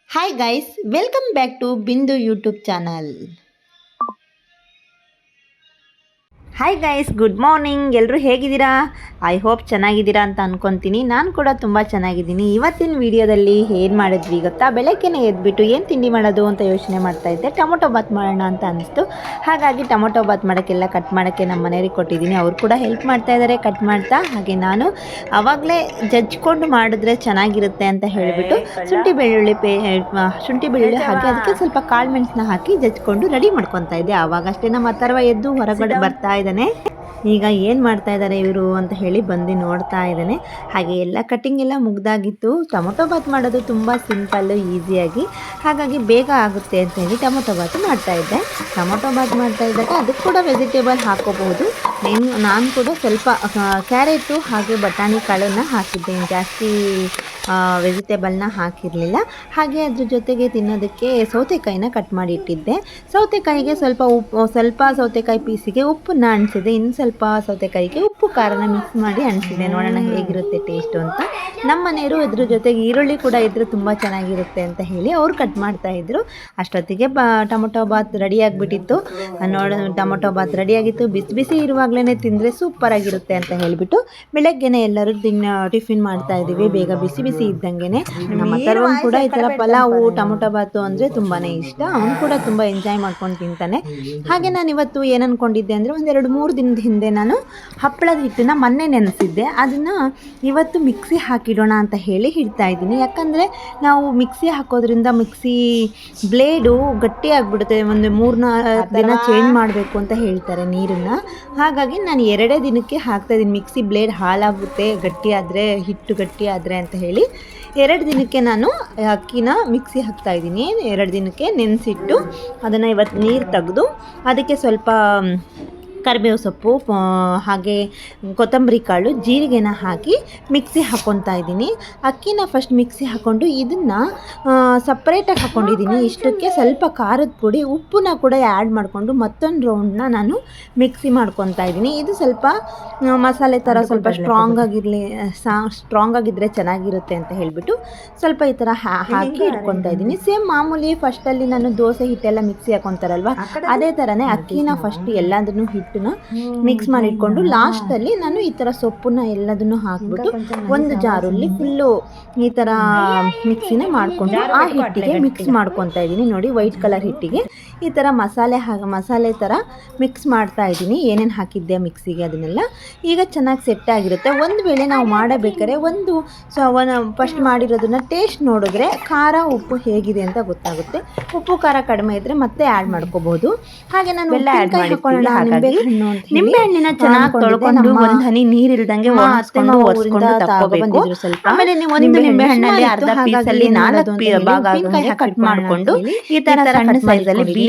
Hi guys, welcome back to Bindu YouTube channel. Hi guys, good morning. ಎಲ್ಲರೂ ಹೇಗಿದ್ದೀರಾ? I hope ಚೆನ್ನಾಗಿದ್ದೀರಾ ಅಂತ ಅಂದ್ಕೊತೀನಿ. ನಾನು ಕೂಡ ತುಂಬ ಚೆನ್ನಾಗಿದ್ದೀನಿ. ಇವತ್ತಿನ ವಿಡಿಯೋದಲ್ಲಿ ಏನು ಮಾಡಿದ್ವಿ ಗೊತ್ತಾ? ಬೆಳಗ್ಗೆನೇ ಎದ್ಬಿಟ್ಟು ಏನು ತಿಂಡಿ ಮಾಡೋದು ಅಂತ ಯೋಚನೆ ಮಾಡ್ತಾಯಿದ್ದೆ. ಟೊಮೊಟೊ ಬಾತ್ ಮಾಡೋಣ ಅಂತ ಅನಿಸ್ತು. ಹಾಗಾಗಿ ಟೊಮೊಟೊ ಬಾತ್ ಮಾಡೋಕ್ಕೆಲ್ಲ ಕಟ್ ಮಾಡೋಕ್ಕೆ ನಮ್ಮ ಮನೆಯವ್ರಿಗೆ ಕೊಟ್ಟಿದ್ದೀನಿ. ಅವ್ರು ಕೂಡ ಹೆಲ್ಪ್ ಮಾಡ್ತಾಯಿದ್ದಾರೆ ಕಟ್ ಮಾಡ್ತಾ. ಹಾಗೆ ನಾನು ಆವಾಗಲೇ ಜಜ್ಕೊಂಡು ಮಾಡಿದ್ರೆ ಚೆನ್ನಾಗಿರುತ್ತೆ ಅಂತ ಹೇಳಿಬಿಟ್ಟು ಶುಂಠಿ ಬೆಳ್ಳುಳ್ಳಿ ಹಾಕಿ ಅದಕ್ಕೆ ಸ್ವಲ್ಪ ಕಾಳು ಮೆಣಸನ್ನ ಹಾಕಿ ಜಜ್ಕೊಂಡು ರೆಡಿ ಮಾಡ್ಕೊತಾ ಇದ್ದೆ. ಆವಾಗಷ್ಟೇ ನಮ್ಮ ಅಥರ್ವ ಎದ್ದು ಹೊರಗಡೆ ಬರ್ತಾ ಇದ್ದಾನೆ. ಈಗ ಏನು ಮಾಡ್ತಾ ಇದ್ದಾರೆ ಇವರು ಅಂತ ಹೇಳಿ ಬಂದು ನೋಡ್ತಾ ಇದ್ದಾನೆ. ಹಾಗೆ ಎಲ್ಲ ಕಟ್ಟಿಂಗ್ ಎಲ್ಲ ಮುಗ್ದಾಗಿತ್ತು. ಟೊಮೊಟೊ ಬಾತ್ ಮಾಡೋದು ತುಂಬ ಸಿಂಪಲ್ಲು, ಈಸಿಯಾಗಿ, ಹಾಗಾಗಿ ಬೇಗ ಆಗುತ್ತೆ ಅಂತ ಹೇಳಿ ಟೊಮೊಟೊ ಬಾತ್ ಮಾಡ್ತಾಯಿದ್ದೆ. ಟೊಮೊಟೊ ಬಾತ್ ಮಾಡ್ತಾ ಇದ್ದಾಗ ಅದಕ್ಕೆ ಕೂಡ ವೆಜಿಟೇಬಲ್ ಹಾಕೋಬಹುದು. ನಾನು ಕೂಡ ಸ್ವಲ್ಪ ಕ್ಯಾರೆಟು ಹಾಗೆ ಬಟಾಣಿ ಕಾಳನ್ನು ಹಾಕಿದ್ದೆ, ಜಾಸ್ತಿ ವೆಜಿಟೇಬಲ್ನ ಹಾಕಿರಲಿಲ್ಲ. ಹಾಗೆ ಅದ್ರ ಜೊತೆಗೆ ತಿನ್ನೋದಕ್ಕೆ ಸೌತೆಕಾಯಿನ ಕಟ್ ಮಾಡಿ ಇಟ್ಟಿದ್ದೆ. ಸೌತೆಕಾಯಿಗೆ ಸ್ವಲ್ಪ ಸೌತೆಕಾಯಿ ಪೀಸಿಗೆ ಉಪ್ಪನ್ನ ಅಣಿಸಿದೆ. ಇನ್ನು ಸ್ವಲ್ಪ ಸೌತೆಕಾಯಿಗೆ ಉಪ್ಪು ಖಾರನ ಮಿಕ್ಸ್ ಮಾಡಿ ಅಣಿಸಿದೆ. ನೋಡೋಣ ಹೇಗಿರುತ್ತೆ ಟೇಸ್ಟು ಅಂತ. ನಮ್ಮ ಮನೆಯವರು ಇದ್ರ ಜೊತೆಗೆ ಈರುಳ್ಳಿ ಕೂಡ ಇದ್ದರೆ ತುಂಬ ಚೆನ್ನಾಗಿರುತ್ತೆ ಅಂತ ಹೇಳಿ ಅವ್ರು ಕಟ್ ಮಾಡ್ತಾಯಿದ್ರು. ಅಷ್ಟೊತ್ತಿಗೆ ಟೊಮೊಟೊ ಬಾತ್ ರೆಡಿಯಾಗಿಬಿಟ್ಟಿತ್ತು. ಟೊಮೊಟೊ ಬಾತ್ ರೆಡಿಯಾಗಿತ್ತು. ಬಿಸಿ ಬಿಸಿ ಇರುವಾಗಲೇ ತಿಂದರೆ ಸೂಪರಾಗಿರುತ್ತೆ ಅಂತ ಹೇಳಿಬಿಟ್ಟು ಬೆಳಗ್ಗೆನೇ ಎಲ್ಲರೂ ಟಿಫಿನ್ ಮಾಡ್ತಾಯಿದ್ದೀವಿ, ಬೇಗ ಬಿಸಿ ಬಿಸಿ ಇದ್ದಂಗೆ. ನಮ್ಮ ಅಥರ್ವನ್ ಕೂಡ ಈ ಥರ ಪಲಾವು ಟೊಮೊಟೊ ಬಾತು ಅಂದರೆ ತುಂಬಾ ಇಷ್ಟ. ಅವನು ಕೂಡ ತುಂಬ ಎಂಜಾಯ್ ಮಾಡ್ಕೊಂಡು ತಿಂತಾನೆ. ಹಾಗೆ ನಾನು ಇವತ್ತು ಏನು ಅಂದ್ಕೊಂಡಿದ್ದೆ ಅಂದರೆ, ಒಂದು 2-3 ದಿನದ ಹಿಂದೆ ನಾನು ಹಪ್ಪಳದ ಹಿಟ್ಟನ್ನು ಮೊನ್ನೆ ನೆನೆಸಿದ್ದೆ. ಅದನ್ನು ಇವತ್ತು ಮಿಕ್ಸಿ ಹಾಕಿಡೋಣ ಅಂತ ಹೇಳಿ ಇಡ್ತಾ ಇದ್ದೀನಿ. ಯಾಕಂದರೆ ನಾವು ಮಿಕ್ಸಿ ಹಾಕೋದ್ರಿಂದ ಮಿಕ್ಸಿ ಬ್ಲೇಡು ಗಟ್ಟಿ ಆಗಿಬಿಡುತ್ತೆ. ಒಂದು 3-4 ದಿನ ಚೇಂಜ್ ಮಾಡಬೇಕು ಅಂತ ಹೇಳ್ತಾರೆ ನೀರನ್ನು. ಹಾಗಾಗಿ ನಾನು 2 ದಿನಕ್ಕೆ ಹಾಕ್ತಾಯಿದ್ದೀನಿ. ಮಿಕ್ಸಿ ಬ್ಲೇಡ್ ಹಾಳಾಗುತ್ತೆ ಗಟ್ಟಿ ಆದರೆ, ಹಿಟ್ಟು ಗಟ್ಟಿ ಆದರೆ ಅಂತ ಹೇಳಿ 2 ದಿನಕ್ಕೆ ನಾನು ಅಕ್ಕಿನ ಮಿಕ್ಸಿ ಹಾಕ್ತಾಯಿದ್ದೀನಿ. 2 ದಿನಕ್ಕೆ ನೆನೆಸಿಟ್ಟು ಅದನ್ನು ಇವತ್ತು ನೀರು ತೆಗೆದು ಅದಕ್ಕೆ ಸ್ವಲ್ಪ ಕರಿಬೇವು ಸೊಪ್ಪು ಹಾಗೆ ಕೊತ್ತಂಬರಿ ಕಾಳು, ಜೀರಿಗೆನ ಹಾಕಿ ಮಿಕ್ಸಿ ಹಾಕ್ಕೊತಾ ಇದ್ದೀನಿ. ಅಕ್ಕಿನ ಫಸ್ಟ್ ಮಿಕ್ಸಿ ಹಾಕ್ಕೊಂಡು ಇದನ್ನು ಸಪ್ರೇಟಾಗಿ ಹಾಕ್ಕೊಂಡಿದ್ದೀನಿ. ಇಷ್ಟಕ್ಕೆ ಸ್ವಲ್ಪ ಖಾರದ ಪುಡಿ, ಉಪ್ಪನ್ನ ಕೂಡ ಆ್ಯಡ್ ಮಾಡಿಕೊಂಡು ಮತ್ತೊಂದು ರೌಂಡನ್ನ ನಾನು ಮಿಕ್ಸಿ ಮಾಡ್ಕೊತಾ ಇದ್ದೀನಿ. ಇದು ಸ್ವಲ್ಪ ಮಸಾಲೆ ಥರ ಸ್ವಲ್ಪ ಸ್ಟ್ರಾಂಗ್ ಆಗಿದ್ದರೆ ಚೆನ್ನಾಗಿರುತ್ತೆ ಅಂತ ಹೇಳಿಬಿಟ್ಟು ಸ್ವಲ್ಪ ಈ ಥರ ಹಾಕಿ ಇಟ್ಕೊತಾ ಇದ್ದೀನಿ. ಸೇಮ್ ಮಾಮೂಲಿ ಫಸ್ಟಲ್ಲಿ ನಾನು ದೋಸೆ ಹಿಟ್ಟೆಲ್ಲ ಮಿಕ್ಸಿ ಹಾಕ್ಕೊತಾರಲ್ವ, ಅದೇ ಥರನೇ ಅಕ್ಕಿನ ಫಸ್ಟ್ ಎಲ್ಲದನ್ನು ಹಿಟ್ಟನ್ನ ಮಿಕ್ಸ್ ಮಾಡಿ ಇಟ್ಕೊಂಡು ಲಾಸ್ಟಲ್ಲಿ ನಾನು ಈ ಥರ ಸೊಪ್ಪನ್ನ ಎಲ್ಲದನ್ನು ಹಾಕ್ಬಿಟ್ಟು ಒಂದು ಜಾರಲ್ಲಿ ಫುಲ್ಲು ಈ ಥರ ಮಿಕ್ಸಿನ ಮಾಡಿಕೊಂಡು ಆ ಹಿಟ್ಟಿಗೆ ಮಿಕ್ಸ್ ಮಾಡ್ಕೊತಾ ಇದ್ದೀನಿ. ನೋಡಿ, ವೈಟ್ ಕಲರ್ ಹಿಟ್ಟಿಗೆ ಈ ಥರ ಮಸಾಲೆ ಥರ ಮಿಕ್ಸ್ ಮಾಡ್ತಾ ಇದ್ದೀನಿ. ಏನೇನು ಹಾಕಿದ್ದೆ ಮಿಕ್ಸಿಗೆ ಅದನ್ನೆಲ್ಲ ಈಗ ಚೆನ್ನಾಗಿ ಸೆಟ್ ಆಗಿರುತ್ತೆ. ಒಂದು ವೇಳೆ ನಾವು ಮಾಡಬೇಕಾದ್ರೆ ಫಸ್ಟ್ ಮಾಡಿರೋದನ್ನ ಟೇಸ್ಟ್ ನೋಡಿದ್ರೆ ಖಾರ ಉಪ್ಪು ಹೇಗಿದೆ ಅಂತ ಗೊತ್ತಾಗುತ್ತೆ. ಉಪ್ಪು ಖಾರ ಕಡಿಮೆ ಇದ್ದರೆ ಮತ್ತೆ ಆ್ಯಡ್ ಮಾಡ್ಕೋಬಹುದು. ಹಾಗೆ ನಾನು ಎಲ್ಲ ಆ್ಯಡ್ ಮಾಡಿಕೊಳ್ಳೋಣ. ನಿಂಬೆ ಹಣ್ಣಿನ ಚೆನ್ನಾಗಿ ತೊಳ್ಕೊಂಡು ಒಂದು ಹನಿ ನೀರಿಲ್ದಂಗೆ ಒರೆಸ್ಕೊಂಡು ತಗೋಬೇಕು. ಆಮೇಲೆ ನೀವು ಒಂದು ನಿಂಬೆ ಹಣ್ಣಲ್ಲಿ ಅರ್ಧ ಪೀಸಲ್ಲಿ 4 ಭಾಗ ಕಟ್ ಮಾಡಿಕೊಂಡು ಈ ತರ ಸಣ್ಣ ಸೈಜಲ್ಲಿ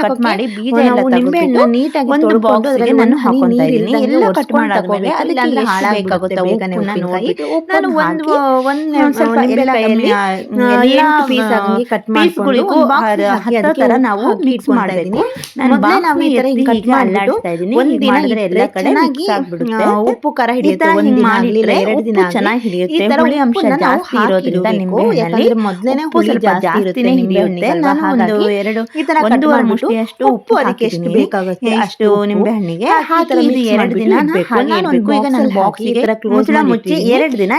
ಕಟ್ ಮಾಡಿ ಬೀಜ ಎಲ್ಲ ತೆಗೆದು ನೀಟಾಗಿ ಒಂದು ಬಾಕ್ಸ್ಗೆ ನಾನು ಹಾಕ್ಕೊಂತಾ ಇದ್ದೀನಿ. ಎಲ್ಲ ಕಟ್ ಮಾಡಾದ್ಮೇಲೆ ಅದಕ್ಕೆ ಹಾಳಾಗಬೇಕಾಗುತ್ತೆ ಉಪ್ಪನ್ನ ನೋಡ್ಬಿಟ್ಟು ನಾನು ಒಂದು ಸ್ವಲ್ಪ ನಿಂಬೆಕಾಯಿಯಲ್ಲಿ 8 ಪೀಸ್ ಆಗಿ ಕಟ್ ಮಾಡಿಕೊಂಡು ಹತ್ತು ತರ ನಾವು ಮಿಕ್ಸ್ ಮಾಡ್ತೀನಿ. ನಾನು ಈ ತರ ಕಟ್ ಮಾಡ್ತಾ ಇದ್ದೀನಿ. ಒಂದಿನ ಎಲ್ಲ ಕಡೆ ಮಿಕ್ಸ್ ಆಗ್ಬಿಡುತ್ತೆ. ಉಪ್ಪು ಖಾರ ಹಿಡಿಯುತ್ತೆ. ಒಂದಿನ ಆಗಲಿಲ್ಲ 2 ದಿನ ಚೆನ್ನಾಗಿ ಹಿಡಿಯುತ್ತೆ. ಹುಳಿ ಅಂಶ ಜಾಸ್ತಿ ಇರೋದ್ರಿಂದ ನಿಂಬೆ ಹಣ್ಣಲ್ಲಿ ಮೊದಲೇನೆ ಸ್ವಲ್ಪ ಜಾಸ್ತಿನೇ ಹಿಡಿಯುತ್ತೆ. ನಾನು ಒಂದು ಮುಷ್ಟಿಯಷ್ಟು ಉಪ್ಪು ಅದಕ್ಕೆ ಎಷ್ಟು ಬೇಕಾಗುತ್ತೆ ಅಷ್ಟು ನಿಂಬೆ ಹಣ್ಣಿಗೆ ಹಾಕಿ 2 ದಿನ ಈಗ ನಾನು ಬಾಕ್ಸಿಗೆ ಮುಚ್ಚಳ ಮುಚ್ಚಿ 2 ದಿನ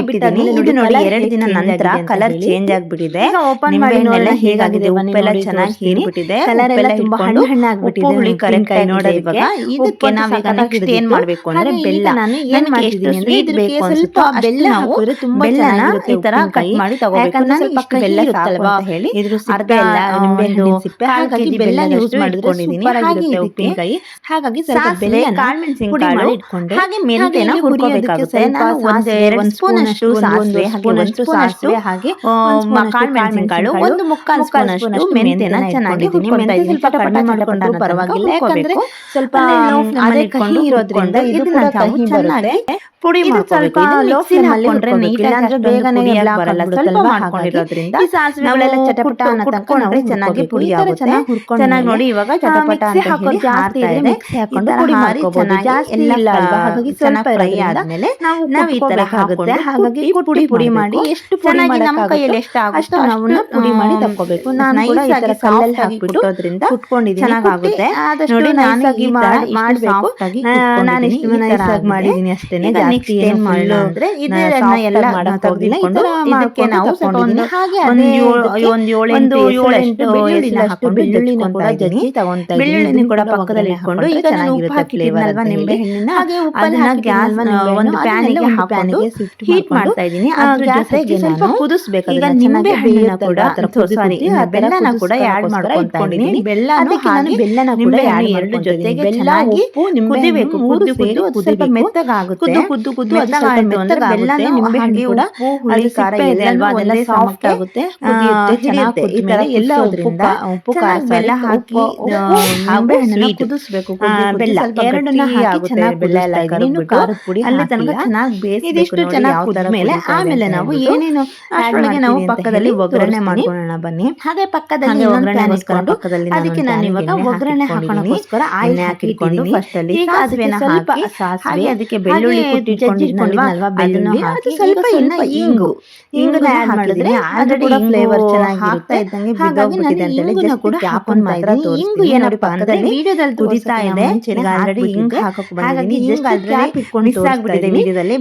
ಬಿಟ್ಟಿದ್ದೀನಿ. ಇದು ನೋಡಿ 2 ದಿನ ನಂತರ ಕಲರ್ ಚೇಂಜ್ ಆಗಿಬಿಟ್ಟಿದೆ. ಓಪನ್ ಮಾಡಿ ನೋಡಲ್ಲ ಹೇಗಾಗಿದೆ. ಉಪ್ಪೆಲ್ಲ ಚೆನ್ನಾಗಿ ಹೀರಿಬಿಟ್ಟಿದೆ. ಕಲರ್ ಎಲ್ಲ ತುಂಬಾ ಹಣ್ಣಾಗ್ಬಿಟ್ಟಿದೆ. ಹುಳಿ ಕರೆಕ್ಟ್ ಆಗಿ ನೋಡೋದಿವಾಗ ಇದಕ್ಕೆ ನಾವೀಗ ನೆಕ್ಸ್ಟ್ ಏನ್ ಮಾಡ್ಬೇಕು ಅಂದ್ರೆ ಬೆಲ್ಲ. ನಾನು ಏನ್ ಮಾಡ್ತಿದ್ದೀನಿ ಅಂದ್ರೆ ಇದಕ್ಕೆ ಸ್ವಲ್ಪ ಬೆಲ್ಲ ಹಾಕಿದ್ರೆ ತುಂಬಾ ಚೆನ್ನಾಗಿರುತ್ತೆ. ಈ ತರ ಕಟ್ ಮಾಡಿ ತಗೋಬೇಕು. ಸ್ವಲ್ಪ ಬೆಲ್ಲ ಇರುತ್ತಲ್ವಾ ಹೇಳಿ ಅರ್ಧ ನಿಂಬೆ ಹಣ್ಣಿನ ಸಿಪ್ಪೆ ಹಾಗಾಗಿ ಬೆಲ್ಲ ಯೂಸ್ ಮಾಡಿಕೊಂಡಿದ್ದೀನಿ. ಉಪ್ಪಿನಕಾಯಿ ಹಾಗಾಗಿ ಸ್ವಲ್ಪ ಬೆಲ್ಲ ಪುಡಿ ಮಾಡಿ ಇಟ್ಕೊಂಡು ಹಾಗೆ ಮೆಂತೆನ ಹುರ್ಕೋಬೇಕಾಗುತ್ತೆ. ನಾನು 1 ಸ್ಪೂನ್ ಅಷ್ಟು ಸಾಸಿವೆ ಹಾಗೆ 1 ಸ್ಪೂನ್ ಅಷ್ಟು ಹಾಗೆ ಕಾಳು ಮೆಣಸಿನಕಾಳು 1/4 ಸ್ಪೂನ್ ಅಷ್ಟು ಮೆಂತೆನ ಚೆನ್ನಾಗಿ ಹುರ್ಕೊಂತಾ ಇದ್ದೀನಿ. ಸ್ವಲ್ಪ ಕಡಿಮೆ ಮಾಡ್ಕೊಂಡ್ರು ಪರವಾಗಿಲ್ಲ, ಯಾಕಂದ್ರೆ ಸ್ವಲ್ಪ ಅದೇ ಕಹಿ ಇರೋದ್ರಿಂದ ಇದನ್ನ ನಾವು ಚೆನ್ನಾಗಿ ಪುಡಿ ಮಾಡ್ಕೋಬೇಕು. ಲೋ ಫ್ಲೇಮ್ ಅಲ್ಲಿ ನೀಟಾಗಿ ಅಂದ್ರೆ ಬೇಗನೆ ಬರಲ್ಲ. ಸ್ವಲ್ಪ ಮಾಡ್ಕೊಂಡಿರೋದ್ರಿಂದ ಈ ಸಾಸಿವೆಗಳೆಲ್ಲ ಚಟಪಟ ಅನ್ನೋ ತನಕ ಚೆನ್ನಾಗಿ ಪುಡಿ ಆಗುತ್ತೆ. ಚೆನ್ನಾಗಿ ನೋಡಿ ಇವಾಗ ಚಟಪಟ ಅಂತ ಹೇಳಿ ಹಾಕ್ತಾ ಇದೆ. ಹಾಕೊಂಡು ಪುಡಿ ಮಾಡ್ಕೋಬಹುದು, ಜಾಸ್ತಿ ಇಲ್ಲ ಅಲ್ವಾ, ಹಾಗಾಗಿ ಸ್ವಲ್ಪ ಫ್ರೈ ಆದ್ಮೇಲೆ ನಾವು ಈ ತರ ಹಾಕುತ್ತೆ. ಹಾಗಾಗಿ ಪುಡಿ ಮಾಡಿ ಎಷ್ಟು ಚೆನ್ನಾಗಿ ನಮ್ಮ ಕೈಯಲ್ಲಿ ಎಷ್ಟು ಆಗುತ್ತೋ ನಾವು ಪುಡಿ ಮಾಡಿ ತಕ್ಕೋಬೇಕು. ನಾನು ಕೂಡ ಈ ತರ ಕಲ್ಲಲ್ಲಿ ಹಾಕಿಬಿಟ್ಟೋದ್ರಿಂದ ಕುಟ್ಕೊಂಡಿದ್ದೀನಿ, ಚೆನ್ನಾಗುತ್ತೆ. ನೋಡಿ ನೈಸಾಗಿ ಮಾಡಬೇಕು. ನಾನು ಇಷ್ಟು ನೈಸಾಗಿ ಮಾಡಿದೀನಿ ಅಷ್ಟೇನೆ, ಜಾಸ್ತಿ ಏನು ಮಾಡಿಲ್ಲ. ಅಂದ್ರೆ ಇದನ್ನ ಎಲ್ಲ ತೆಗೆದುಕೊಂಡು ಇದಕ್ಕೆ ನಾವು ಹಾಗೆ ಒಂದು 7-8 ಬೆಳ್ಳುಳ್ಳಿನ ಕೂಡ ಜಜ್ಜಿ ತಗೊಂತ ಇದ್ದೀನಿ. ಬೆಳ್ಳುಳ್ಳಿನ ಕೂಡ ಪಕ್ಕದಲ್ಲಿ ಇಟ್ಕೊಂಡು ಈಗ ನಾನು ಉಪ್ಪು ಹಾಕಿದ್ನಲ್ವಾ ನಿಂಬೆ ಹಣ್ಣಿನ, ಅದನ್ನ ಗ್ಯಾಸ್ ಒಂದು ಪ್ಯಾನಿಗೆ ಹಾಕೊಂಡು ಹೀಟ್ ಮಾಡ್ತಾ ಇದ್ದೀನಿ. ಅದ್ರ ಜೊತೆಗೆ ಸ್ವಲ್ಪ ಕುದಿಸ್ಬೇಕು. ಈಗ ನಿಂಬೆ ಹಣ್ಣನ್ನ ಕೂಡ ಬೆಲ್ಲನ ಕೂಡ ಆಡ್ ಮಾಡ್ಕೊಂತಾ ಇದ್ದೀನಿ. ಬೆಲ್ಲನ ಕೂಡ ಎರಡು ಜೊತೆಗೆ ಚೆನ್ನಾಗಿ ಕುದಿಬೇಕು. ಕುದ್ದು ಸ್ವಲ್ಪ ಮೆತ್ತಗಾಗುತ್ತೆ. ಕುದ್ದು ಬೆಲ್ಲನ ನಿಂಬೆ ಹಣ್ಣು ಕೂಡ ಅದು ಖಾರ ಇದೆ ಅಲ್ವಾ, ಅದೆಲ್ಲ ಸಾಫ್ಟ್ ಆಗುತ್ತೆ, ಕುದಿಯುತ್ತೆ, ಚೆನ್ನಾಗಿ ಕುದ್ಮೇಲೆ ಎಲ್ಲದರಿಂದ ಉಪ್ಪು ಖಾರ ಬೆಲ್ಲ ಹಾಕಿ ನಿಂಬೆ ಹಣ್ಣನ್ನ ಕುದಿಸ್ಬೇಕು. ಬೆಲ್ಲ ಎರಡನ್ನ ಹಾಕಿ ಚೆನ್ನಾಗಿ ಬೆಲ್ಲ ಎಲ್ಲ ಇನ್ನು ಖಾರದ ಪುಡಿ ಅಲ್ಲಿ ತನಕ ಚೆನ್ನಾಗಿ ಬೇಯಿಸಿ ಇದಿಷ್ಟು ಚೆನ್ನಾಗಿ ಕುದ್ಮೇಲೆ ಆಮೇಲೆ ನಾವು ಏನೇನು ಅಷ್ಟೊಳಗೆ ನಾವು ಪಕ್ಕದಲ್ಲಿ ಒಗ್ಗರಣೆ ಮಾಡ್ಕೊಳ್ಳೋಣ ಬನ್ನಿ. ಹಾಗೆ ಪಕ್ಕದಲ್ಲಿ ಪಕ್ಕದಲ್ಲಿ ಅದಕ್ಕೆ ನಾನು ಇವಾಗ ಒಗ್ಗರಣೆ ಹಾಕೋಣಕ್ಕೋಸ್ಕರ ಆಯಿಲ್ ಹಾಕಿಟ್ಕೊಂಡು ಫಸ್ಟ್ ಅಲ್ಲಿ ಸಾಸಿವೆನ ಹಾಕಿ ಹಾಗೆ ಅದಕ್ಕೆ ಬೆಳ್ಳುಳ್ಳಿ ಜಜ್ಜಿಟ್ಕೊಂಡಿದ್ನಲ್ವಾ ಬೆಳ್ಳುಳ್ಳಿ ಅದು ಸ್ವಲ್ಪ ಇಂಗನ್ನ ಆಡ್ ಮಾಡಿದ್ರೆ ಆಲ್ರೆಡಿ ಫ್ಲೇವರ್ ಚೆನ್ನಾಗಿರುತ್ತೆ. ಹಾಗಾಗಿ ನಾನು ಇಂಗನ್ನ ಕೂಡ ಹಾಕೊಂಡು ಮಾತ್ರ ತೋರಿಸ್ತೀನಿ. ಏನಪ್ಪ ಅಂದ್ರೆ ವಿಡಿಯೋದಲ್ಲಿ ಕುದಿತಾ ಇದೆ, ಆಲ್ರೆಡಿ ಇಂಗ್ ಹಾಕಕ್ಕೆ ಬಂದಿದ್ದೀನಿ. ಇಂಗ್ ಆಲ್ರೆಡಿ ಮಿಕ್ಸ್ ಆಗ್ಬಿಟ್ಟಿದೆ ವಿಡಿಯೋದಲ್ಲಿ,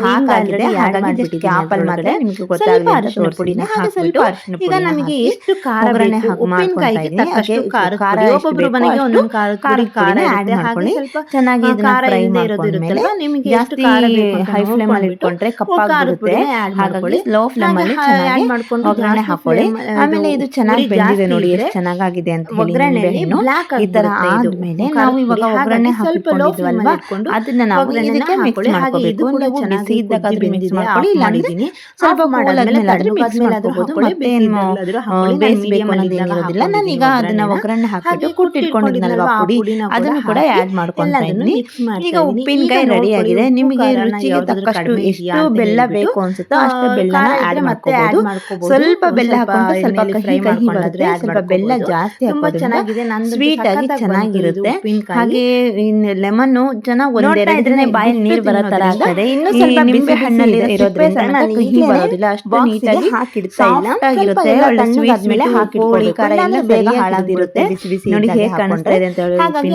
ಹಾಕಾಗಿದೆ. ಹಾಗಾಗಿ ಆಪಲ್ ಮಾತ್ರ ನಿಮಗೆ ಗೊತ್ತಾಗಲಿ ಅರಿಶಿನ ಪುಡಿನ ಹಾಕ್ಬಿಟ್ಟು ಈಗ ನಮಗೆ ಎಷ್ಟು ಖಾರ ಬೇಕು, ಉಪ್ಪಿನಕಾಯಿಗೆ ತಕ್ಕಷ್ಟು ಖಾರ, ಒಬ್ಬೊಬ್ರು ಮನೆಗೆ ಒಂದೊಂದು ಖಾರ ಆಡ್ ಮಾಡ್ಕೊಳ್ಳಿ. ಸ್ವಲ್ಪ ಚೆನ್ನಾಗಿ ಖಾರ ಇಲ್ಲದೆ ಇರೋದಿರುತ್ತಲ್ವಾ, ನಿಮಗೆ ಜಾಸ್ತಿ ಹೈ ಫ್ಲೇಮ್ ಅಲ್ಲಿ ಇಟ್ಕೊಂಡ್ರೆ ಕಪ್ಪಾಗುತ್ತೆ. ಹಾಗಾಗಿ ಲೋ ಫ್ಲೇಮ್ ಅಲ್ಲಿ ಚೆನ್ನಾಗಿ ಒಗ್ಗರಣೆ ಹಾಕೊಳ್ಳಿ. ಆಮೇಲೆ ಇದು ಚೆನ್ನಾಗಿ ಬೆಂದಿದೆ ನೋಡಿ, ಎಷ್ಟು ಚೆನ್ನಾಗಿದೆ ಅಂತ ಹೇಳಿ. ಒಗ್ಗರಣೆಯಲ್ಲಿ ಈ ತರ ಆದ್ಮೇಲೆ ನಾವು ಇವಾಗ ಒಗ್ಗರಣೆ ಹಾಕಿಕೊಂಡಿದ್ವಲ್ವಾ, ಅದನ್ನ ನಾವು ಇದಕ್ಕೆ ಮಿಕ್ಸ್ ಮಾಡ್ಕೋಬೇಕು. ನೀವು ಬಿಸಿ ಇದ್ದಾಗ ಅದ್ರ ಮಿಕ್ಸ್ ಮಾಡ್ಕೊಳ್ಳಿ, ಇಲ್ಲಿದ್ದೀನಿ ಸ್ವಲ್ಪ ಮಾಡಾದ್ಮೇಲೆ ಅದ್ರ ಮಿಕ್ಸ್ ಮಾಡ್ಕೋಬಹುದು. ಮತ್ತೆ ಬೇಯಿಸಬೇಕು ಅನ್ನೋದೇನಿರೋದಿಲ್ಲ. ನಾನೀಗ ಅದನ್ನ ಒಗ್ಗರಣೆ ಹಾಕಿಟ್ಟು ಕುಟ್ಟಿಟ್ಕೊಂಡಿದ್ನಲ್ವಾ ಪುಡಿ, ಅದನ್ನು ಕೂಡ ಆಡ್ ಮಾಡ್ಕೊಂತಾ ಇದ್ದೀನಿ. ಈಗ ಉಪ್ಪಿನಕಾಯಿ ರೆಡಿ ಆಗಿದೆ. ನಿಮಗೆ ರುಚಿಗೆ ತಕ್ಕಷ್ಟು ಎಷ್ಟು ಬೆಲ್ಲ ಬೇಕು ಅನ್ಸುತ್ತೋ ಅಷ್ಟು ಬೆಲ್ಲನ ಆಡ್ ಮಾಡ್ಕೋಬಹುದು. ಸ್ವಲ್ಪ ಬೆಲ್ಲ ಹಾಕೊಂಡು ಸ್ವಲ್ಪ ಕಹಿ ಕಹಿ ಬರುತ್ತೆ, ಸ್ವಲ್ಪ ಬೆಲ್ಲ ಜಾಸ್ತಿ ಹಾಕೋದ್ರಿಂದ ಸ್ವೀಟ್ ಆಗಿ ಚೆನ್ನಾಗಿರುತ್ತೆ. ಹಾಗೆ ಲೆಮನ್ ಚೆನ್ನಾಗಿ ಒಂದೆರಡನೇ ಬಾಯಲ್ಲಿ ನೀರು ಬರೋ ತರ ಆಗ್ತದೆ. ಇನ್ನು ಸ್ವಲ್ಪ ನಿಂಬೆ ಹಣ್ಣಲ್ಲಿ ಇರೋದ್ರಿಂದ ಕಹಿ ಬರೋದಿಲ್ಲ, ಅಷ್ಟು ನೀಟಾಗಿ ಹಾಕಿಡ್ತಾ ಇಲ್ಲ, ಆಗಿರುತ್ತೆ. ತಣ್ಣಗಾದ್ಮೇಲೆ ಹಾಕಿಟ್ಕೊಳ್ಳಿ, ಖಾರ ಎಲ್ಲ ಬೇಗ ಹಾಳಾಗಿರುತ್ತೆ. ನೋಡಿ ಹೇಗೆ ಕಾಣಿಸ್ತಾ ಇದೆ ಅಂತ ಹೇಳಿ. ಹಾಗಾಗಿ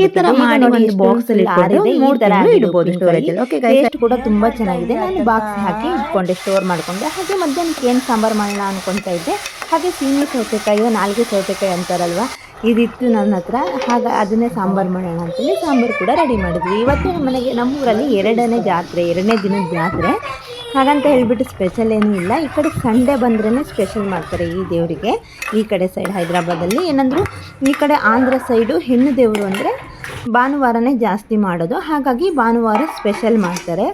ಈ ತರ ಮಾಡಿ ಒಂದು ಬಾಕ್ಸ್ ಅಲ್ಲಿ ಇಟ್ಕೊಂಡು 3 ತರ ಇಡಬಹುದು ಸ್ಟೋರೇಜ್ ಅಲ್ಲಿ. ಓಕೆ ಗೈಸ್, ಟೇಸ್ಟ್ ಕೂಡ ತುಂಬಾ ಚೆನ್ನಾಗಿದೆ. ನಾನು ಬಾಕ್ಸ್ ಹಾಕಿ ಇಟ್ಕೊಂಡೆ, ಸ್ಟೋರ್ ಮಾಡ್ಕೊಂಡೆ. ಹಾಗೆ ಮಧ್ಯಾಹ್ನಕ್ಕೆ ಏನು ಸಾಂಬಾರು ಮಾಡೋಣ ಅನ್ಕೊಂತಾ ಇದ್ದೆ. ಹಾಗೆ ಸೀಮೆ ಸೌತೆಕಾಯಿ, 4 ಸೌತೆಕಾಯಿ ಅಂತಾರಲ್ವಾ, ಇದಿತ್ತು ನನ್ನ ಹತ್ರ. ಹಾಗೆ ಅದನ್ನೇ ಸಾಂಬಾರು ಮಾಡೋಣ ಅಂತೇಳಿ ಸಾಂಬಾರು ಕೂಡ ರೆಡಿ ಮಾಡಿದ್ವಿ. ಇವತ್ತು ನಮ್ಮೂರಲ್ಲಿ 2ನೇ ದಿನದ ಜಾತ್ರೆ. ಹಾಗಂತ ಹೇಳ್ಬಿಟ್ಟು ಸ್ಪೆಷಲ್ ಏನೂ ಇಲ್ಲ. ಈ ಕಡೆ ಸಂಡೇ ಬಂದ್ರೇ ಸ್ಪೆಷಲ್ ಮಾಡ್ತಾರೆ ಈ ದೇವರಿಗೆ. ಈ ಕಡೆ ಸೈಡ್ ಹೈದ್ರಾಬಾದಲ್ಲಿ ಏನಂದ್ರು, ಈ ಕಡೆ ಆಂಧ್ರ ಸೈಡು ಹೆಣ್ಣು ದೇವರು ಅಂದರೆ ಭಾನುವಾರನೇ ಜಾಸ್ತಿ ಮಾಡೋದು. ಹಾಗಾಗಿ ಭಾನುವಾರ ಸ್ಪೆಷಲ್ ಮಾಡ್ತಾರೆ.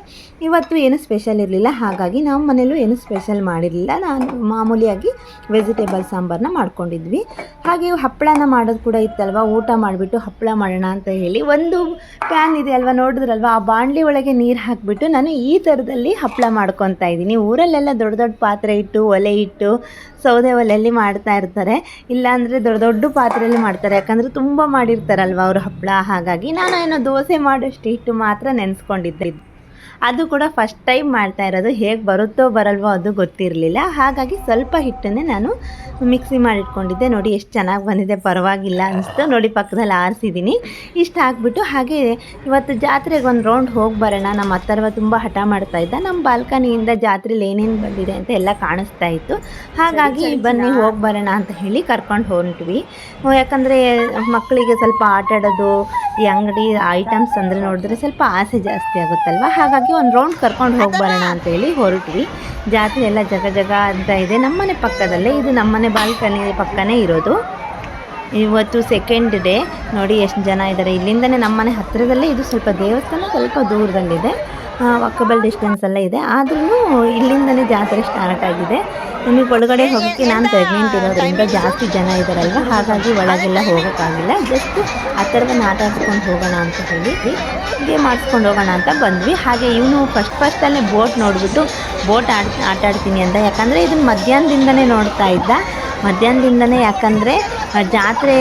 ಇವತ್ತು ಏನು ಸ್ಪೆಷಲ್ ಇರಲಿಲ್ಲ, ಹಾಗಾಗಿ ನಮ್ಮ ಮನೇಲೂ ಏನು ಸ್ಪೆಷಲ್ ಮಾಡಿರಲಿಲ್ಲ. ನಾನು ಮಾಮೂಲಿಯಾಗಿ ವೆಜಿಟೇಬಲ್ ಸಾಂಬಾರನ್ನ ಮಾಡ್ಕೊಂಡಿದ್ವಿ. ಹಾಗೆ ಹಪ್ಪಳನ ಮಾಡೋದು ಕೂಡ ಇತ್ತಲ್ವ, ಊಟ ಮಾಡಿಬಿಟ್ಟು ಹಪ್ಪಳ ಮಾಡೋಣ ಅಂತ ಹೇಳಿ ಒಂದು ಪ್ಯಾನ್ ಇದೆ ಅಲ್ವಾ, ನೋಡಿದ್ರಲ್ವ, ಆ ಬಾಣಲಿ ಒಳಗೆ ನೀರು ಹಾಕಿಬಿಟ್ಟು ನಾನು ಈ ಥರದಲ್ಲಿ ಹಪ್ಪಳ ಮಾಡ್ಕೊತಾ ಇದ್ದೀನಿ. ಊರಲ್ಲೆಲ್ಲ ದೊಡ್ಡ ದೊಡ್ಡ ಪಾತ್ರೆ ಇಟ್ಟು ಒಲೆ ಇಟ್ಟು ಸೌದೆ ಒಲೆಯಲ್ಲಿ ಮಾಡ್ತಾ ಇರ್ತಾರೆ, ಇಲ್ಲಾಂದರೆ ದೊಡ್ಡ ಪಾತ್ರೆಯಲ್ಲಿ ಮಾಡ್ತಾರೆ. ಯಾಕಂದರೆ ತುಂಬ ಮಾಡಿರ್ತಾರಲ್ವ ಅವರು ಹಪ್ಪಳ. ಹಾಗಾಗಿ ನಾನು ಏನೋ ದೋಸೆ ಮಾಡೋಷ್ಟು ಹಿಟ್ಟು ಮಾತ್ರ ನೆನೆಸ್ಕೊಂಡಿದ್ದೆ. ಅದು ಕೂಡ ಫಸ್ಟ್ ಟೈಮ್ ಮಾಡ್ತಾ ಇರೋದು, ಹೇಗೆ ಬರುತ್ತೋ ಬರಲ್ವೋ ಅದು ಗೊತ್ತಿರಲಿಲ್ಲ. ಹಾಗಾಗಿ ಸ್ವಲ್ಪ ಹಿಟ್ಟನ್ನೇ ನಾನು ಮಿಕ್ಸಿ ಮಾಡಿಟ್ಕೊಂಡಿದ್ದೆ. ನೋಡಿ ಎಷ್ಟು ಚೆನ್ನಾಗಿ ಬಂದಿದೆ, ಪರವಾಗಿಲ್ಲ ಅನಿಸ್ತು. ನೋಡಿ ಪಕ್ಕದಲ್ಲಿ ಆರಿಸಿದ್ದೀನಿ. ಇಷ್ಟು ಹಾಕ್ಬಿಟ್ಟು ಹಾಗೆ ಇವತ್ತು ಜಾತ್ರೆಗೆ ಒಂದು ರೌಂಡ್ ಹೋಗಿ ಬರೋಣ. ನಮ್ಮ ಹತ್ತಿರ ತುಂಬ ಹಠ ಮಾಡ್ತಾ ಇದ್ದ. ನಮ್ಮ ಬಾಲ್ಕನಿಯಿಂದ ಜಾತ್ರೆಲಿ ಏನೇನು ಬಂದಿದೆ ಅಂತ ಎಲ್ಲ ಕಾಣಿಸ್ತಾ ಇತ್ತು. ಹಾಗಾಗಿ ಬನ್ನಿ ಹೋಗಿ ಬರೋಣ ಅಂತ ಹೇಳಿ ಕರ್ಕೊಂಡು ಹೊರಟ್ವಿ. ಯಾಕಂದರೆ ಮಕ್ಕಳಿಗೆ ಸ್ವಲ್ಪ ಆಟ ಆಡೋದು, ಈ ಅಂಗಡಿ ಐಟಮ್ಸ್ ಅಂದರೆ ನೋಡಿದ್ರೆ ಸ್ವಲ್ಪ ಆಸೆ ಜಾಸ್ತಿ ಆಗುತ್ತಲ್ವ. ಹಾಗಾಗಿ ಒಂದು ರೌಂಡ್ ಕರ್ಕೊಂಡು ಹೋಗಿ ಬರೋಣ ಅಂತ ಹೇಳಿ ಹೊರಟ್ವಿ. ಜಾತ್ರೆ ಎಲ್ಲ ಜಗ ಅಂತ ಇದೆ. ನಮ್ಮನೆ ಪಕ್ಕದಲ್ಲೇ, ಇದು ನಮ್ಮನೆ ಬಾಲ್ಕನಿ ಪಕ್ಕನೇ ಇರೋದು. ಇವತ್ತು ಸೆಕೆಂಡ್ ಡೇ. ನೋಡಿ ಎಷ್ಟು ಜನ ಇದ್ದಾರೆ. ಇಲ್ಲಿಂದನೇ ನಮ್ಮನೆ ಹತ್ತಿರದಲ್ಲೇ, ಇದು ಸ್ವಲ್ಪ ದೇವಸ್ಥಾನ ಸ್ವಲ್ಪ ದೂರದಲ್ಲಿದೆ, ವಾಕಬಲ್ ಡಿಸ್ಟೆನ್ಸ್ ಎಲ್ಲ ಇದೆ. ಆದ್ರೂ ಇಲ್ಲಿಂದನೇ ಜಾತ್ರೆ ಸ್ಟಾರ್ಟ್ ಆಗಿದೆ. ನಿಮಗೆ ಒಳಗಡೆ ಹೋಗೋಕ್ಕೆ ನಾನು ಪ್ರೆಗ್ನೆಂಟ್ ಇರೋದ್ರಿಂದ ಜಾಸ್ತಿ ಜನ ಇದ್ದಾರಲ್ವ, ಹಾಗಾಗಿ ಒಳಗೆಲ್ಲ ಹೋಗೋಕ್ಕಾಗಿಲ್ಲ. ಜಸ್ಟ್ ಆ ಥರದ ಆಟ ಆಡ್ಸ್ಕೊಂಡು ಹೋಗೋಣ ಅಂತ ಹೇಳಿ ಗೇಮ್ ಆಡಿಸ್ಕೊಂಡು ಹೋಗೋಣ ಅಂತ ಬಂದ್ವಿ. ಹಾಗೆ ಇವನು ಫಸ್ಟಲ್ಲೇ ಬೋಟ್ ನೋಡಿಬಿಟ್ಟು ಆಟ ಆಡ್ತೀನಿ ಅಂತ. ಯಾಕಂದರೆ ಇದನ್ನು ಮಧ್ಯಾಹ್ನದಿಂದನೇ ನೋಡ್ತಾ ಇದ್ದ. ಯಾಕಂದರೆ ಜಾತ್ರೆ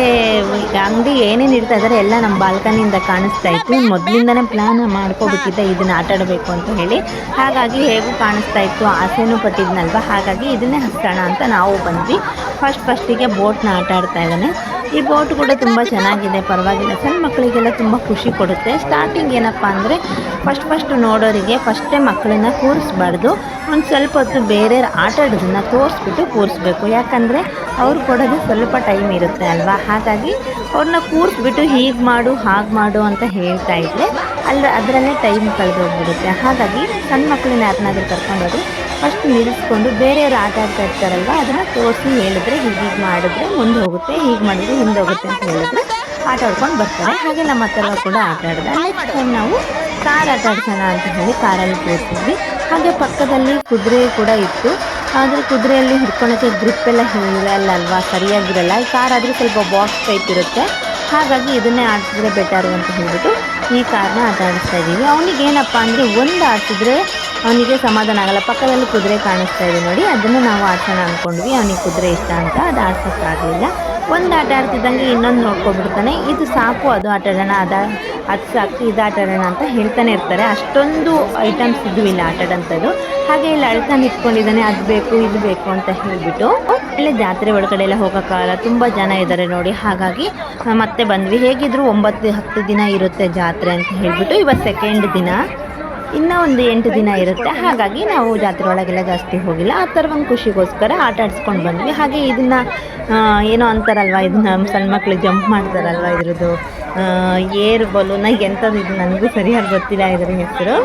ಅಂಗಡಿ ಏನೇನು ಇಡ್ತಾ ಇದ್ದಾರೆ ಎಲ್ಲ ನಮ್ಮ ಬಾಲ್ಕನಿಯಿಂದ ಕಾಣಿಸ್ತಾ ಇತ್ತು. ಮೊದಲಿಂದನೇ ಪ್ಲಾನ್ ಮಾಡ್ಕೊಬಿಟ್ಟಿದ್ದೆ ಇದನ್ನು ಆಟ ಆಡಬೇಕು ಅಂತ ಹೇಳಿ. ಹಾಗಾಗಿ ಹೇಗೂ ಕಾಣಿಸ್ತಾ ಇತ್ತು, ಆಸೆನೂ ಪಟ್ಟಿದ್ನಲ್ವ, ಹಾಗಾಗಿ ಇದನ್ನೇ ಹಚ್ಚೋಣ ಅಂತ ನಾವು ಬಂದ್ವಿ. ಫಸ್ಟಿಗೆ ಬೋಟ್ನ ಆಟ ಆಡ್ತಾ ಇದ್ದಾನೆ. ಈ ಬೋಟ್ ಕೂಡ ತುಂಬ ಚೆನ್ನಾಗಿದೆ, ಪರವಾಗಿಲ್ಲ. ಸಣ್ಣ ಮಕ್ಕಳಿಗೆಲ್ಲ ತುಂಬ ಖುಷಿ ಕೊಡುತ್ತೆ. ಸ್ಟಾರ್ಟಿಂಗ್ ಏನಪ್ಪ ಅಂದರೆ ಫಸ್ಟ್ ನೋಡೋರಿಗೆ ಫಸ್ಟೇ ಮಕ್ಕಳನ್ನ ಕೂರಿಸ್ಬಾರ್ದು. ಒಂದು ಸ್ವಲ್ಪ ಹೊತ್ತು ಬೇರೆ ಆಟ ಆಡೋದನ್ನು ತೋರಿಸ್ಬಿಟ್ಟು ಕೂರಿಸ್ಬೇಕು. ಯಾಕಂದರೆ ಅವ್ರು ಕೊಡೋದು ಸ್ವಲ್ಪ ಟೈಮ್ ಇರುತ್ತೆ ಅಲ್ವಾ, ಹಾಗಾಗಿ ಅವ್ರನ್ನ ಕೂರಿಸ್ಬಿಟ್ಟು ಹೀಗೆ ಮಾಡು ಹಾಗೆ ಮಾಡು ಅಂತ ಹೇಳ್ತಾ ಇದ್ದರೆ ಅದರಲ್ಲೇ ಟೈಮ್ ಕಳೆದೋಗ್ಬಿಡುತ್ತೆ. ಹಾಗಾಗಿ ಸಣ್ಣ ಮಕ್ಕಳನ್ನ ಯಾರನ್ನಾದ್ರೂ ಕರ್ಕೊಂಡೋಗಿ ಫಸ್ಟ್ ನಿಲ್ಲಿಸ್ಕೊಂಡು ಬೇರೆಯವ್ರು ಆಟ ಆಡ್ತಾ ಇರ್ತಾರಲ್ವ ಅದನ್ನು ತೋರಿಸಿ ಹೇಳಿದ್ರೆ ಹೀಗೆ ಮಾಡಿದ್ರೆ ಮುಂದೆ ಹೋಗುತ್ತೆ, ಹೀಗೆ ಮಾಡಿದ್ರೆ ಹಿಂದೆ ಹೋಗುತ್ತೆ ಅಂತ ಹೇಳಿದ್ರೆ ಆಟ ಆಡ್ಕೊಂಡು ಬರ್ತಾರೆ. ಹಾಗೆ ನಮ್ಮ ಹತ್ರ ಕೂಡ ಆಟ ಆಡಿದೆ. ನೆಕ್ಸ್ಟ್ ಟೈಮ್ ನಾವು ಕಾರ್ ಆಟ ಆಡ್ಸೋಣ ಅಂತ ಹೇಳಿ ಕಾರಲ್ಲಿ ಕೂರಿಸಿದ್ವಿ. ಹಾಗೆ ಪಕ್ಕದಲ್ಲಿ ಕುದುರೆ ಕೂಡ ಇತ್ತು. ಆದರೆ ಕುದುರೆಯಲ್ಲಿ ಹಿಡ್ಕೊಳಕ್ಕೆ ಗ್ರಿಪ್ ಎಲ್ಲ ಇರಲ್ಲ ಅಲ್ವಾ, ಸರಿಯಾಗಿರಲ್ಲ. ಈ ಕಾರ್ ಆದರೆ ಸ್ವಲ್ಪ ಬಾಕ್ಸ್ ಟೈಪ್ ಇರುತ್ತೆ, ಹಾಗಾಗಿ ಇದನ್ನೇ ಆಡಿಸಿದ್ರೆ ಬೆಟರು ಅಂತ ಹೇಳ್ಬಿಟ್ಟು ಈ ಕಾರ್ನ ಆಟ ಆಡಿಸ್ತಾ ಇದ್ದೀವಿ. ಅವನಿಗೆ ಏನಪ್ಪ ಅಂದರೆ ಒಂದು ಆಡಿಸಿದ್ರೆ ಅವನಿಗೆ ಸಮಾಧಾನ ಆಗಲ್ಲ. ಪಕ್ಕದಲ್ಲಿ ಕುದುರೆ ಕಾಣಿಸ್ತಾ ಇದೆ ನೋಡಿ, ಅದನ್ನು ನಾವು ಆಡ್ಸೋಣ ಅಂದ್ಕೊಂಡ್ವಿ. ಅವನಿಗೆ ಕುದುರೆ ಇಷ್ಟ ಅಂತ ಅದು ಆಡ್ಸೋಕ್ಕಾಗಲಿಲ್ಲ. ಒಂದು ಆಟ ಆಡ್ತಿದ್ದಂಗೆ ಇನ್ನೊಂದು ನೋಡ್ಕೊಬಿಡ್ತಾನೆ. ಇದು ಸಾಕು, ಅದು ಆಟ ಆಡೋಣ, ಅದು ಸಾಕು, ಇದು ಆಟ ಆಡೋಣ ಅಂತ ಹೇಳ್ತಾನೆ ಇರ್ತಾರೆ. ಅಷ್ಟೊಂದು ಐಟಮ್ಸ್ ಇದ್ವಿಲ್ಲ ಆಟ ಆಡೋಂಥದ್ದು. ಹಾಗೆ ಇಲ್ಲಿ ಅಳ್ತಾನೆ ಇಟ್ಕೊಂಡಿದ್ದಾನೆ, ಅದು ಬೇಕು ಇದು ಬೇಕು ಅಂತ ಹೇಳಿಬಿಟ್ಟು. ಇಲ್ಲೇ ಜಾತ್ರೆ ಒಳಗಡೆ ಎಲ್ಲ ಹೋಗೋಕ್ಕಾಗಲ್ಲ, ತುಂಬ ಜನ ಇದ್ದಾರೆ ನೋಡಿ. ಹಾಗಾಗಿ ಮತ್ತೆ ಬಂದ್ವಿ. ಹೇಗಿದ್ರು 9-10 ದಿನ ಇರುತ್ತೆ ಜಾತ್ರೆ ಅಂತ ಹೇಳಿಬಿಟ್ಟು ಇವತ್ತು ಸೆಕೆಂಡ್ ದಿನ, ಇನ್ನೂ ಒಂದು 8 ದಿನ ಇರುತ್ತೆ. ಹಾಗಾಗಿ ನಾವು ಜಾತ್ರೆ ಒಳಗೆಲ್ಲ ಜಾಸ್ತಿ ಹೋಗಿಲ್ಲ. ಆ ಥರ ಒಂದು ಖುಷಿಗೋಸ್ಕರ ಆಟ ಆಡಿಸ್ಕೊಂಡು ಬಂದ್ವಿ. ಹಾಗೆ ಇದನ್ನು ಏನೋ ಅಂತಾರಲ್ವ, ಇದನ್ನ ಸಣ್ಣ ಮಕ್ಕಳು ಜಂಪ್ ಮಾಡ್ತಾರಲ್ವ, ಇದ್ರದ್ದು ಏರ್ ಬಲೂನ ಎಂಥದ್ದು, ಇದು ನನಗೂ ಸರಿಯಾಗಿ ಗೊತ್ತಿಲ್ಲ ಇದ್ರ ಹೆಸರು.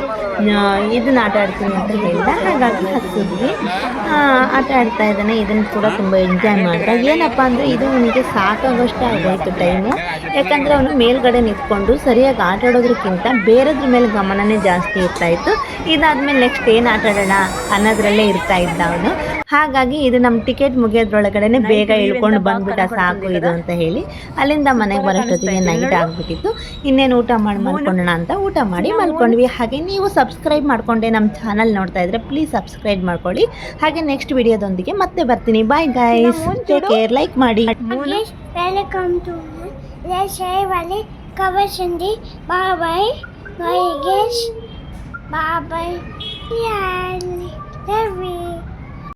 ಇದನ್ನ ಆಟ ಆಡ್ತೀನಿ ಅಂತ ಹೇಳಿದ, ಹಾಗಾಗಿ ಹತ್ತಿದ್ವಿ. ಆಟ ಆಡ್ತಾ ಇದ್ದಾನೆ. ಇದನ್ನು ಕೂಡ ತುಂಬ ಎಂಜಾಯ್ ಮಾಡ್ದ. ಏನಪ್ಪ ಅಂದರೆ ಇದು ಅವನಿಗೆ ಸಾಕಾಗೋಷ್ಟು ಆಗೋಯ್ತು ಟೈಮು. ಯಾಕಂದರೆ ಅವನು ಮೇಲ್ಗಡೆ ನಿಂತ್ಕೊಂಡು ಸರಿಯಾಗಿ ಆಟ ಆಡೋದಕ್ಕಿಂತ ಬೇರೆದ್ರ ಮೇಲೆ ಗಮನನೇ ಜಾಸ್ತಿ ಇರ್ತಾಯಿತ್ತು. ಇದಾದಮೇಲೆ ನೆಕ್ಸ್ಟ್ ಏನು ಆಟ ಆಡೋಣ ಅನ್ನೋದ್ರಲ್ಲೇ ಇರ್ತಾ ಇದ್ದ ಅವನು. ಹಾಗಾಗಿ ಇದು ನಮ್ಮ ಟಿಕೆಟ್ ಮುಗಿಯೋದ್ರೊಳಗಡೆ ಬೇಗ ಇಳ್ಕೊಂಡು ಬಂದ್ಬಿಟ್ಟ, ಸಾಕು ಇದು ಅಂತ ಹೇಳಿ. ಅಲ್ಲಿಂದ ಮನೆಗೆ ಬರೋಷ್ಟೊತ್ತಿಗೆ ನೈಟ್ ಆಗಿಬಿಟ್ಟಿತ್ತು. ಇನ್ನೇನು ಊಟ ಮಾಡಿ ಮಲ್ಕೊಳ್ಳೋಣ ಅಂತ ಊಟ ಮಾಡಿ ಮಲ್ಕೊಂಡ್ವಿ. ಹಾಗೆ ನೀವು ಸಬ್ಸ್ಕ್ರೈಬ್ ಮಾಡಿಕೊಂಡೆ ನಮ್ಮ ಚಾನಲ್ ನೋಡ್ತಾ ಇದ್ರೆ ಪ್ಲೀಸ್ ಸಬ್ಸ್ಕ್ರೈಬ್ ಮಾಡ್ಕೊಳ್ಳಿ. ಹಾಗೆ ನೆಕ್ಸ್ಟ್ ವಿಡಿಯೋದೊಂದಿಗೆ ಮತ್ತೆ ಬರ್ತೀನಿ. Bye guys, take care, like ಮಾಡಿ. ವೆಲ್ಕಮ್ ಟು ವಾಲೆ ಕವರ್ ಸಂದಿ. Bye bye bye guys, bye ಬಾಯ್.